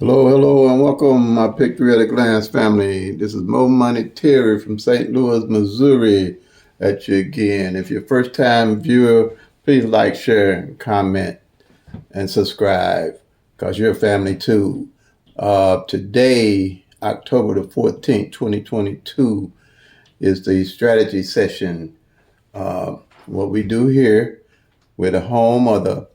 Hello, hello, and welcome, my Pick Three at a Glance family. This is Mo Money Terry from St. Louis, Missouri, at you again. If you're a first-time viewer, please like, share, comment, and subscribe, because you're a family too. Today, October the 14th, 2022, is the strategy session. What we do here, we're the home of the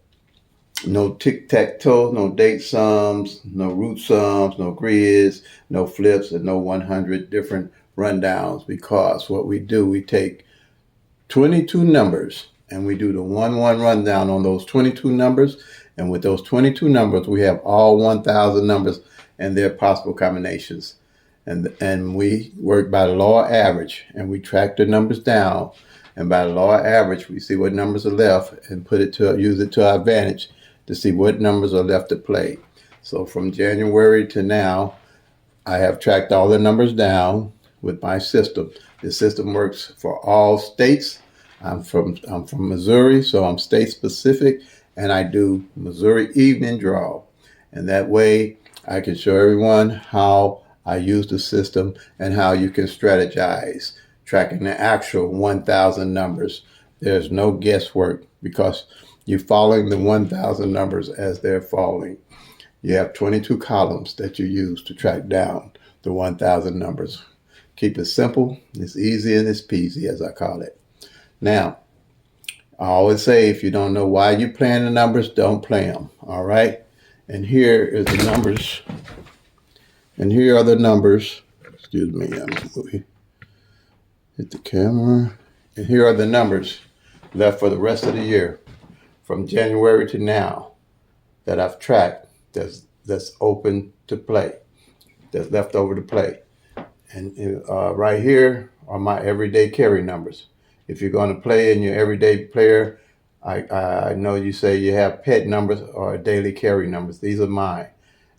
no tic-tac-toe, no date sums, no root sums, no grids, no flips, and no 100 different rundowns, because what we do, we take 22 numbers and we do the 1-1 rundown on those 22 numbers. And with those 22 numbers, we have all 1,000 numbers and their possible combinations. And we work by the law of average, and we track the numbers down. And by the law of average, we see what numbers are left and use it to our advantage to see what numbers are left to play. So from January to now, I have tracked all the numbers down with my system. The system works for all states. I'm from Missouri, so I'm state specific, and I do Missouri evening draw. And that way I can show everyone how I use the system and how you can strategize tracking the actual 1,000 numbers. There's no guesswork, because you're following the 1,000 numbers as they're falling. You have 22 columns that you use to track down the 1,000 numbers. Keep it simple, it's easy, and it's peasy, as I call it. Now, I always say, if you don't know why you're playing the numbers, don't play them, all right? And here is the numbers. And here are the numbers. Excuse me, I'm hit the camera. And here are the numbers left for the rest of the year, from January to now, that I've tracked that's open to play, that's left over to play. And right here are my everyday carry numbers. If you're going to play in your everyday player, I know you say you have pet numbers or daily carry numbers. These are mine,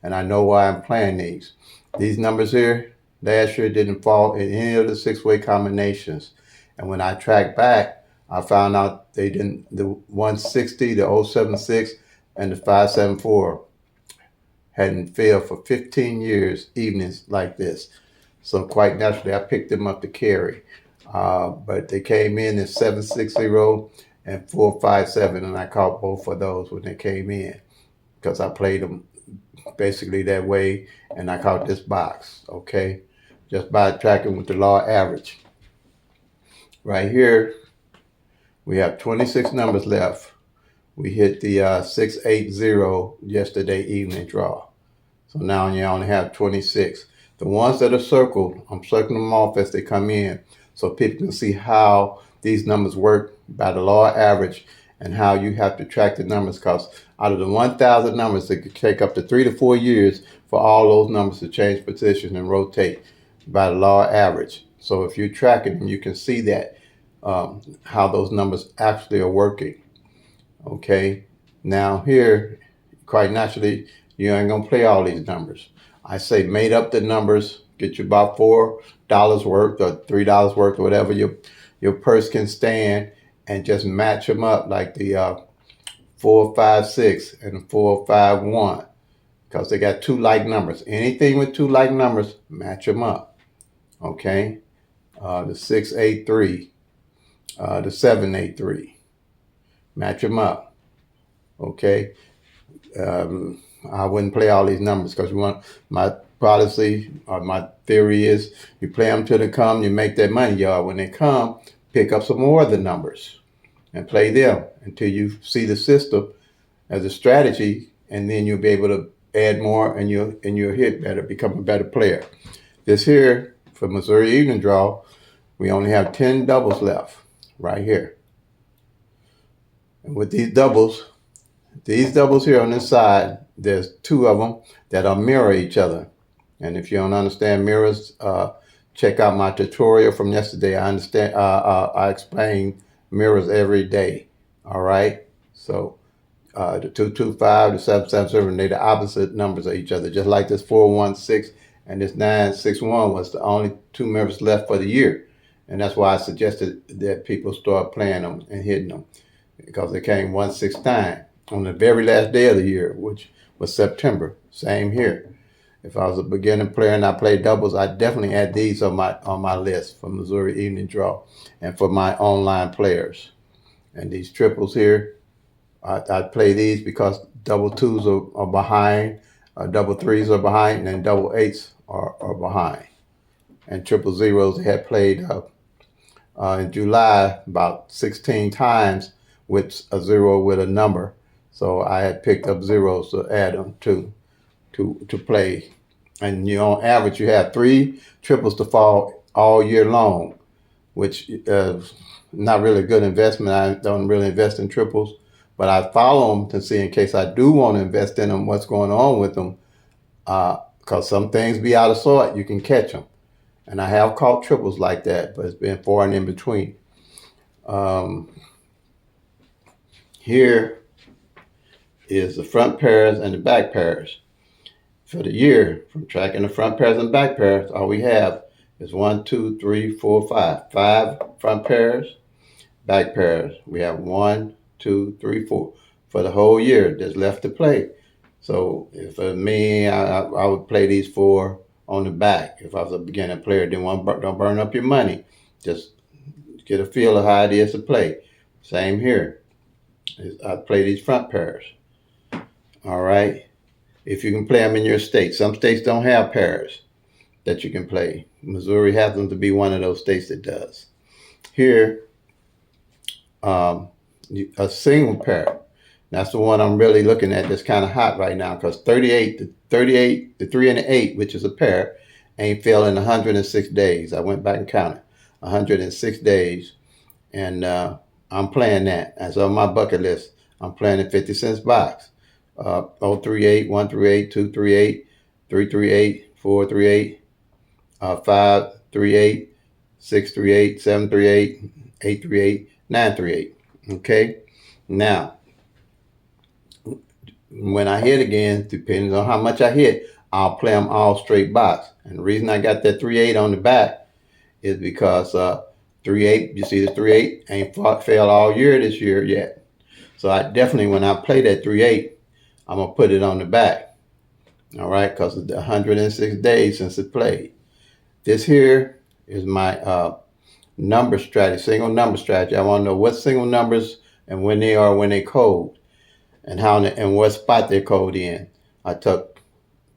and I know why I'm playing these. These numbers here, last year didn't fall in any of the six-way combinations. And when I tracked back, I found out they didn't. The 160, the 076, and the 574 hadn't failed for 15 years, evenings like this. So quite naturally, I picked them up to carry. But they came in at 760 and 457, and I caught both of those when they came in, because I played them basically that way, and I caught this box, okay? Just by tracking with the law average. Right here, we have 26 numbers left. We hit the 680 yesterday evening draw. So now you only have 26. The ones that are circled, I'm circling them off as they come in, so people can see how these numbers work by the law of average, and how you have to track the numbers, because out of the 1,000 numbers, it could take up to 3 to 4 years for all those numbers to change position and rotate by the law of average. So if you track it, you can see that how those numbers actually are working. Okay, now here, quite naturally, you ain't gonna play all these numbers. I say made up the numbers, get you about $4 worth or $3 worth, or whatever your purse can stand, and just match them up like the 456 and 451, because they got two like numbers. Anything with two like numbers, match them up. Okay, the 683, the 783, match them up. Okay. I wouldn't play all these numbers, because my policy or my theory is you play them till they come, you make that money, y'all. When they come, pick up some more of the numbers and play them until you see the system as a strategy, and then you'll be able to add more, and you'll hit better, become a better player. This here, for Missouri evening draw, we only have 10 doubles left right here. And with these doubles here on this side, there's two of them that'll mirror each other. And if you don't understand mirrors, check out my tutorial from yesterday. I explain mirrors every day. All right. So the 225, the 777, they're the opposite numbers of each other. Just like this 416 and this 961 was the only two mirrors left for the year. And that's why I suggested that people start playing them and hitting them, because they came 169 on the very last day of the year, which was September. Same here. If I was a beginner player and I played doubles, I definitely add these on my list for Missouri Evening Draw and for my online players. And these triples here, I play these because double twos are behind, double threes are behind, and then double eights are behind. And triple zeros had played in July about 16 times with a zero with a number. So I had picked up zeros to add them to play. And on average, you have 3 triples to fall all year long, which not really a good investment. I don't really invest in triples, but I follow them to see in case I do want to invest in them, what's going on with them. Because some things be out of sort, you can catch them. And I have caught triples like that, but it's been far and in between. Here is the front pairs and the back pairs. For the year, from tracking the front pairs and back pairs, all we have is 1, 2, 3, 4, 5. 5 front pairs, back pairs. We have 1, 2, 3, 4 for the whole year that's left to play. So if for me, I would play these 4 on the back. If I was a beginner player, don't burn up your money. Just get a feel of how it is to play. Same here. I play these front pairs. All right. If you can play them in your state. Some states don't have pairs that you can play. Missouri happens to be one of those states that does. Here, a single pair. That's the one I'm really looking at that's kind of hot right now because 38, the 3 and the 8, which is a pair, ain't failed in 106 days. I went back and counted. 106 days. And I'm playing that. That's on my bucket list. I'm playing a 50 cents box. 038, 138, 238, 338, 438, 538, 638, 738, 838, 938. Okay? Now, when I hit again, depending on how much I hit, I'll play them all straight box. And the reason I got that 38 on the back is because 38, you see the 38 ain't failed all year this year yet. So I definitely, when I play that 38, I'm going to put it on the back. All right, because it's 106 days since it played. This here is my number strategy, single number strategy. I want to know what single numbers and when they code and how and what spot they're coded in. I took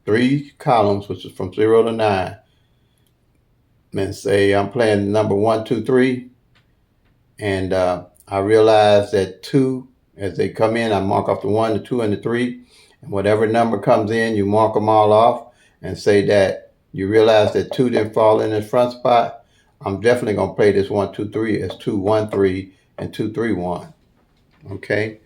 3 columns, which is from 0 to 9, and say I'm playing number 1, 2, 3, and I realized that 2, as they come in, I mark off the 1, the 2, and the 3, and whatever number comes in, you mark them all off and say that you realize that 2 didn't fall in the front spot. I'm definitely going to play this 1, 2, 3 as 2, 1, 3, and 2, 3, 1. Okay?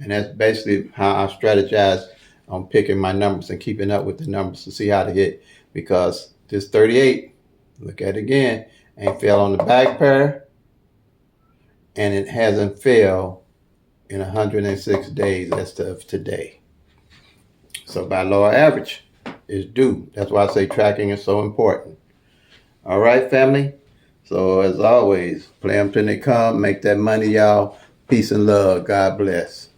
And that's basically how I strategize on picking my numbers and keeping up with the numbers to see how to hit. Because this 38, look at it again, ain't failed on the back pair, and it hasn't failed in 106 days as of today. So by lower average, it's due. That's why I say tracking is so important. All right, family? So as always, play them till they come. Make that money, y'all. Peace and love. God bless.